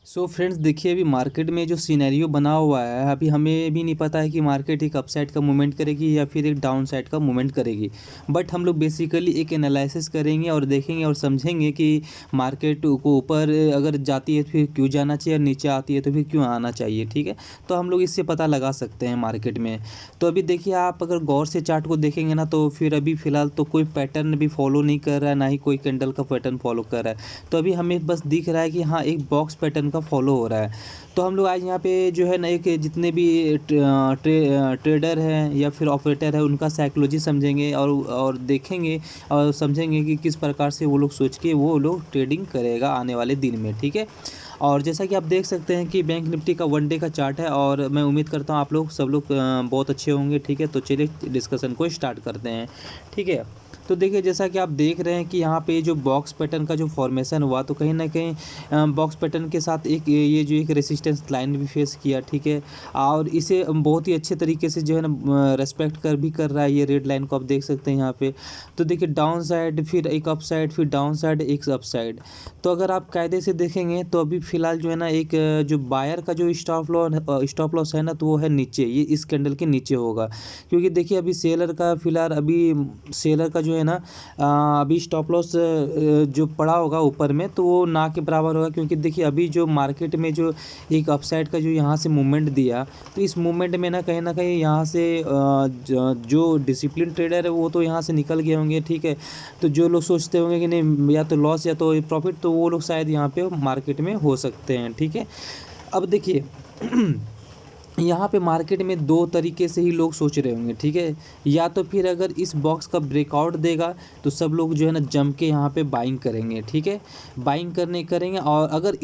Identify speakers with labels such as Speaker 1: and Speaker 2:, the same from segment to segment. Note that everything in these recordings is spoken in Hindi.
Speaker 1: सो फ्रेंड्स देखिए, अभी मार्केट में जो सिनेरियो बना हुआ है, अभी हमें भी नहीं पता है कि मार्केट एक अपसाइड का मूवमेंट करेगी या फिर एक डाउन साइड का मूवमेंट करेगी। बट हम लोग बेसिकली एक एनालिसिस करेंगे और देखेंगे और समझेंगे कि मार्केट को ऊपर अगर जाती है तो फिर क्यों जाना चाहिए और नीचे आती है तो फिर क्यों आना चाहिए। ठीक है, तो हम लोग इससे पता लगा सकते हैं मार्केट में। तो अभी देखिए, आप अगर गौर से चार्ट को देखेंगे ना, तो फिर अभी फ़िलहाल तो कोई पैटर्न भी फॉलो नहीं कर रहा है, ना ही कोई कैंडल का पैटर्न फॉलो कर रहा है। तो अभी हमें बस दिख रहा है कि हाँ, एक बॉक्स पैटर्न का फॉलो हो रहा है। तो हम लोग आज यहाँ पे जो है ना, एक जितने भी ट्रेडर हैं या फिर ऑपरेटर है, उनका साइकोलॉजी समझेंगे और देखेंगे और समझेंगे कि किस प्रकार से वो लोग सोच के वो लोग ट्रेडिंग करेगा आने वाले दिन में। ठीक है, और जैसा कि आप देख सकते हैं कि बैंक निफ्टी का 1 डे का चार्ट है और मैं उम्मीद करता हूँ आप लोग सब लोग बहुत अच्छे होंगे। ठीक है, तो चलिए डिस्कशन को स्टार्ट करते हैं। ठीक है, तो देखिए, जैसा कि आप देख रहे हैं कि यहाँ पे जो बॉक्स पैटर्न का जो फॉर्मेशन हुआ, तो कहीं ना कहीं बॉक्स पैटर्न के साथ एक ये जो एक रेसिस्टेंस लाइन भी फेस किया। ठीक है, और इसे बहुत ही अच्छे तरीके से जो है ना रेस्पेक्ट कर भी कर रहा है। ये रेड लाइन को आप देख सकते हैं यहाँ पे। तो देखिए, डाउन साइड फिर एक अप साइड, फिर डाउन साइड एक अप साइड। तो अगर आप कायदे से देखेंगे तो अभी फ़िलहाल जो है ना, एक जो बायर का जो स्टॉप लॉस है ना, तो वो है नीचे, ये इस कैंडल के नीचे होगा। क्योंकि देखिए, अभी सेलर का फ़िलहाल अभी सेलर का जो है ना अभी स्टॉप लॉस जो पड़ा होगा ऊपर में, तो वो ना के बराबर होगा। क्योंकि देखिए, अभी जो मार्केट में जो एक अपसाइड का जो यहाँ से मूवमेंट दिया, तो इस मूवमेंट में ना कहीं यहाँ से जो डिसिप्लिन ट्रेडर है वो तो यहाँ से निकल गए होंगे। ठीक है, तो जो लोग सोचते होंगे कि नहीं, या तो लॉस या तो प्रॉफिट, तो वो लोग शायद यहाँ पे मार्केट में हो सकते हैं। ठीक है, अब देखिए यहाँ पे मार्केट में दो तरीके से ही लोग सोच रहे होंगे। ठीक है, या तो फिर अगर इस बॉक्स का ब्रेकआउट देगा तो सब लोग जो है ना जम के यहाँ पे बाइंग करेंगे। ठीक है, बाइंग करेंगे। और अगर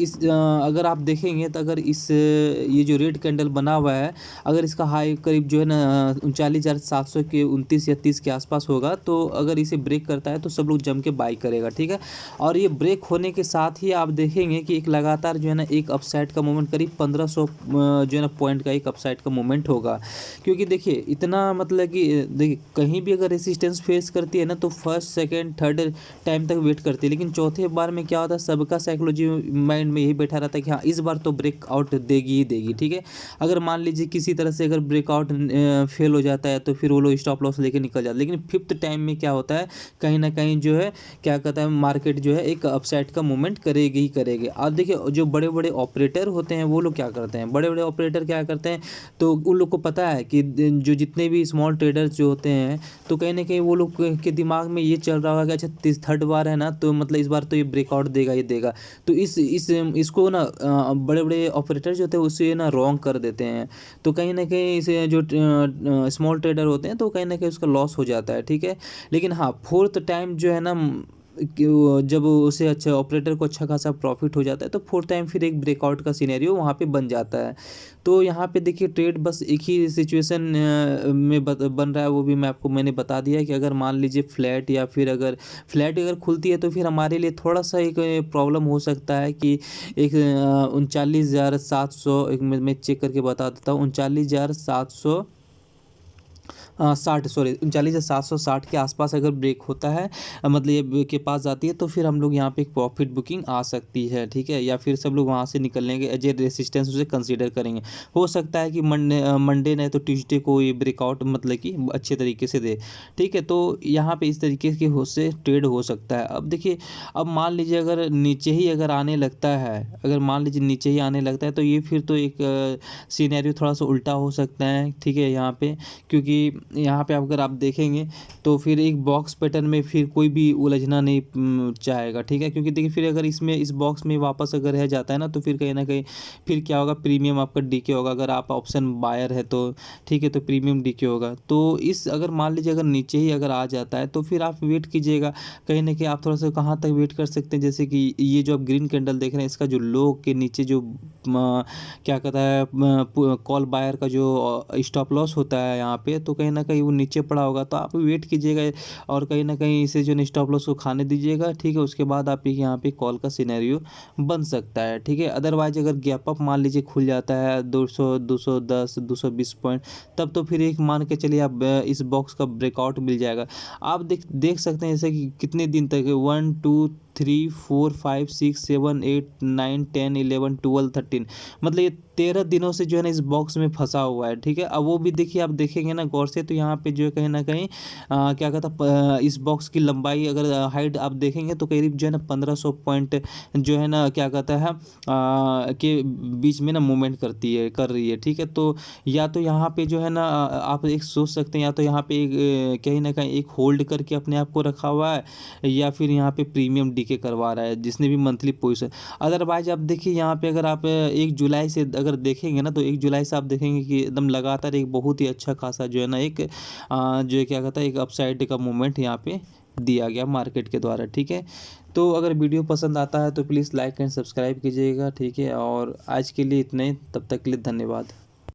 Speaker 1: अगर आप देखेंगे तो अगर ये जो रेड कैंडल बना हुआ है, अगर इसका हाई करीब जो है ना 39,700 के 29 या 30 के आसपास होगा, तो अगर इसे ब्रेक करता है तो सब लोग जम के बाई करेगा। ठीक है, और ये ब्रेक होने के साथ ही आप देखेंगे कि एक लगातार जो है ना एक अपसाइड का मूवमेंट करीब 1500 जो है ना पॉइंट का एक अपसाइड का मूवमेंट होगा। क्योंकि देखिए, इतना मतलब कि देखिए, कहीं भी अगर रेसिस्टेंस फेस करती है ना, तो फर्स्ट सेकंड थर्ड टाइम तक वेट करती है, लेकिन चौथे बार में क्या होता है, सबका साइकोलॉजी माइंड में यही बैठा रहता है कि हाँ, इस बार तो ब्रेकआउट देगी ही देगी। ठीक है, अगर मान लीजिए किसी तरह से अगर ब्रेकआउट फेल हो जाता है, तो फिर वो लोग स्टॉप लॉस लेके निकल जाते हैं। लेकिन फिफ्थ टाइम में क्या होता है, कहीं ना कहीं जो है क्या कहता है, मार्केट जो है एक अपसाइड का मूवमेंट करेगी ही करेगी। अब देखिए, जो बड़े बड़े ऑपरेटर होते हैं वो लोग क्या करते हैं, बड़े बड़े ऑपरेटर क्या करते हैं, तो उन लोग को पता है कि जो जितने भी स्मॉल ट्रेडर्स जो होते हैं, तो कहीं ना कहीं वो लोग के दिमाग में ये चल रहा होगा कि अच्छा, थर्ड बार है ना, तो मतलब इस बार तो ये ब्रेकआउट देगा ही देगा। तो इसको ना बड़े बड़े ऑपरेटर जो होते हैं उसे ना रॉन्ग कर देते हैं। तो कहीं ना कहीं इसे जो स्मॉल ट्रेडर होते हैं, तो कहीं ना कहीं उसका लॉस हो जाता है। ठीक है, लेकिन हाँ, फोर्थ टाइम जो है ना कि जब उसे अच्छा ऑपरेटर को अच्छा खासा प्रॉफिट हो जाता है, तो फोर्थ टाइम फिर एक ब्रेकआउट का सिनेरियो वहाँ पे बन जाता है। तो यहाँ पे देखिए, ट्रेड बस एक ही सिचुएशन में बन रहा है, वो भी मैंने बता दिया कि अगर मान लीजिए फ्लैट, या फिर अगर फ्लैट अगर खुलती है, तो फिर हमारे लिए थोड़ा सा एक प्रॉब्लम हो सकता है कि एक 39,700, एक मैं चेक करके बता देता हूँ, 39,760 के आसपास अगर ब्रेक होता है, मतलब ये के पास जाती है, तो फिर हम लोग यहाँ पे एक प्रॉफिट बुकिंग आ सकती है। ठीक है, या फिर सब लोग वहाँ से निकलने के एज ए रेसिस्टेंस उसे कंसीडर करेंगे। हो सकता है कि मंडे नहीं तो ट्यूसडे को ये ब्रेकआउट मतलब कि अच्छे तरीके से दे। ठीक है, तो यहाँ पे इस तरीके के हो से ट्रेड हो सकता है। अब देखिए, अब मान लीजिए अगर नीचे ही अगर आने लगता है, अगर मान लीजिए नीचे ही आने लगता है, तो ये फिर तो एक सीनरी थोड़ा सा उल्टा हो सकता है। ठीक है, यहाँ पे क्योंकि यहाँ पे अगर आप देखेंगे तो फिर एक बॉक्स पैटर्न में फिर कोई भी उलझना नहीं चाहेगा। ठीक है, क्योंकि देखिए, फिर अगर इस बॉक्स में वापस अगर रह जाता है ना, तो फिर कहीं ना कहीं फिर क्या होगा, प्रीमियम आपका डीके होगा। अगर आप ऑप्शन बायर है तो ठीक है, तो प्रीमियम डीके होगा। तो इस अगर मान लीजिए अगर नीचे ही अगर आ जाता है, तो फिर आप वेट कीजिएगा। कहीं ना कहीं आप थोड़ा सा कहाँ तक वेट कर सकते हैं, जैसे कि ये जो आप ग्रीन कैंडल देख रहे हैं, इसका जो लो के नीचे जो क्या कहता है, कॉल बायर का जो स्टॉप लॉस होता है यहाँ पे, तो कहीं ना कहीं वो नीचे पड़ा होगा। तो आप वेट कीजिएगा और कहीं ना कहीं इसे जो स्टॉप लॉस को खाने दीजिएगा। ठीक है, उसके बाद आप यहाँ पे कॉल का सिनेरियो बन सकता है। ठीक है, अदरवाइज अगर गैप अप मान लीजिए खुल जाता है 200, 210, 220 पॉइंट, तब तो फिर एक मान के चलिए आप इस बॉक्स का ब्रेकआउट मिल जाएगा। आप देख देख सकते हैं जैसे कि कितने दिन तक 1 2 3 4 5 6 7 8 9 10 11 12 13, मतलब ये 13 दिनों से जो है ना इस बॉक्स में फंसा हुआ है। ठीक है, अब वो भी देखिए, आप देखेंगे ना गौर से, तो यहाँ पे जो है कहीं ना कहीं क्या कहता इस बॉक्स की लंबाई अगर हाइट आप देखेंगे तो करीब जो है ना 1500 पॉइंट जो है ना क्या कहता है के बीच में ना मूवमेंट कर रही है। ठीक है, तो या तो यहाँ पे जो है ना आप एक सोच सकते हैं, या तो यहाँ पे एक कहीं ना कहीं एक होल्ड करके अपने आप को रखा हुआ है, या फिर यहाँ पे प्रीमियम डीके करवा रहा है जिसने भी मंथली पोजीशन। अदरवाइज आप देखिए यहाँ पे अगर आप 1 जुलाई से अगर देखेंगे ना, तो 1 जुलाई से आप देखेंगे कि एकदम लगातार एक बहुत ही अच्छा खासा जो है ना एक जो है क्या कहता है एक अपसाइड का मूवमेंट यहाँ पे दिया गया मार्केट के द्वारा। ठीक है, तो अगर वीडियो पसंद आता है तो प्लीज़ लाइक एंड सब्सक्राइब कीजिएगा। ठीक है, और आज के लिए इतने, तब तक के लिए धन्यवाद।